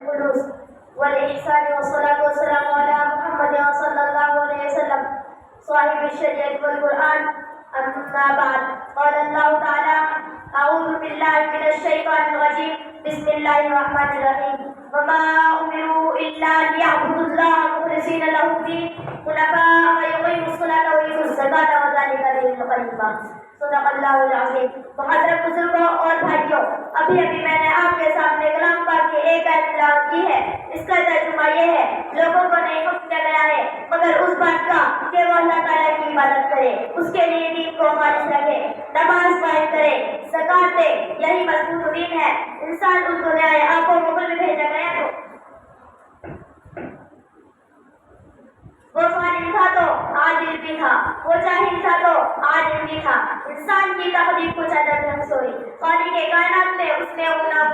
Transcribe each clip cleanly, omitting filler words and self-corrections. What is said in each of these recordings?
الخلوص والإحسان والصلاة والسلام على محمد صلى الله عليه وسلم صاحب الشريعة والقرآن. أما بعد، قال الله تعالى: أعوذ بالله من الشيطان الرجيم، بسم الله الرحمن الرحيم. وما أمروا إلا ليعبدوا الله مخلصين له الدين حنفاء ويقيموا الصلاة ويؤتوا الزكاة وذلك دين القيمة. صدق اللہ العظیم. محترم بزرگوں اور بھائیوں، ابھی میں نے آپ کے سامنے کلام پاک کی ایک آیت تلاوت کی ہے. اس کا ترجمہ یہ ہے: لوگوں کو نہیں حکم دیا گیا ہے مگر اس بات کا کہ وہ اللہ تعالیٰ کی عبادت کرے، اس کے لیے دین کو خالص رکھے، نماز قائم کرے، زکات دے. یہی مضبوط دین ہے. انسان اس دنیا آپ کو مغل میں بھیجا گیا تو وہ فانی تھا تو عادل بھی تھا، وہ جاہل تھا تو عالم بھی تھا. انسان کی تخلیق کچھ ادب ڈھنگ ہوئی. خالق کے کائنات میں اس نے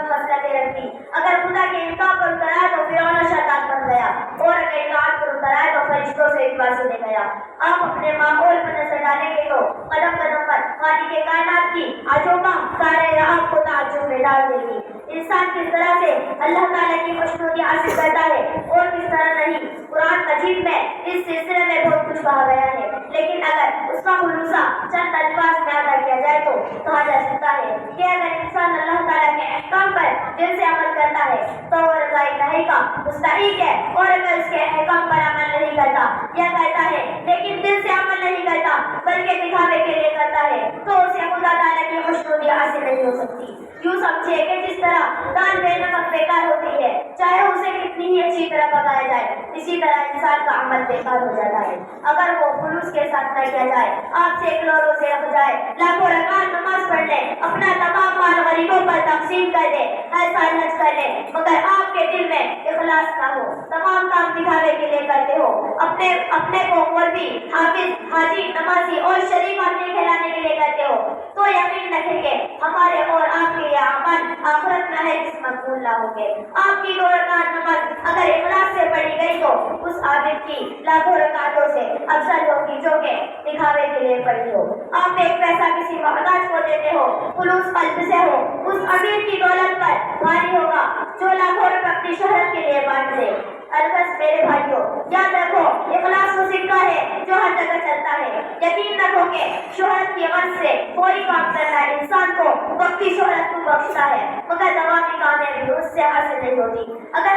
مسلطیں رکھی. اگر خدا کے انکار پر اترا تو فرعون شیطان بن گیا، اور اگر اطاعت پر اترا تو فرشتوں سے اقبال سے لے گیا. آپ اپنے ماحول پر نظر ڈالیں گے تو قدم قدم پر خالق کے کائنات کی عجوبہ سارے آپ کو تعجب میں ڈال دے گی. انسان کس طرح سے اللہ تعالیٰ کی خوشنودی حاصل کرتا ہے اور کس طرح نہیں. قرآن مجید میں اس سلسلے میں بہت کچھ کہا گیا ہے، لیکن اگر اس کا خلاصہ چند الفاظ میں ادا کیا جائے تو کہا جا سکتا ہے کہ اگر انسان اللہ تعالیٰ کے احکام پر دل سے عمل کرتا ہے تو وہ رضا الہی کا مستحق ہے، اور اگر اس کے احکام پر عمل نہیں کرتا یا کرتا ہے لیکن دل سے عمل نہیں کرتا بلکہ دکھاوے کے لیے کرتا ہے تو اسے خدا تعالیٰ کی خوشنودی حاصل نہیں ہو سکتی. یوں سمجھے کہ جس طرح دال بے نمک بیکار ہوتی ہے چاہے اسے کتنی ہی اچھی طرح پکایا جائے، اسی طرح انسان کا عمل بیکار ہو جاتا ہے اگر وہ خلوص کے ساتھ نہ کیا جائے. آپ سے ایک روزے رکھ جائے، لاکھوں رکعت نماز پڑھ لے، اپنا تمام مال غریبوں پر تقسیم کر دے، ہر سال حج کر لے، مگر آپ کے دل میں اخلاص نہ ہو، تمام کام دکھاوے کے لیے کرتے ہو، اپنے کو مولوی، حافظ، حاجی، نمازی اور شریف آدمی کہلانے کے لیے کرتے ہو تو یقین رکھیں کہ ہمارے اور آپ کے یہ عمل آخرت میں ہے جس مقبول نہ ہوں گے. آپ کی 2 رکعت نماز اگر اخلاص سے پڑھی گئی تو اس عابد کی لاکھوں رکعتوں سے افضل ہوگی جو کہ دکھاوے کے لیے پڑھی ہو. آپ ایک پیسہ کسی محتاج کو دیتے ہو، خلوص قلب سے ہو، اس امیر کی دولت پر بھاری ہوگا جو لاکھوں روپے اپنی شہرت کے لیے بانٹ دے. البس میرے بھائیوں، یاد رکھو اخلاص وہ سکہ ہے جو ہر جگہ چلتا ہے. یقین رکھو کہ شہرت کی غرض سے کوئی کام کرنا انسان کو وقتی شہرت کو بخشتا ہے مگر دوامی کامیابی اس سے حاصل نہیں ہوتی. اگر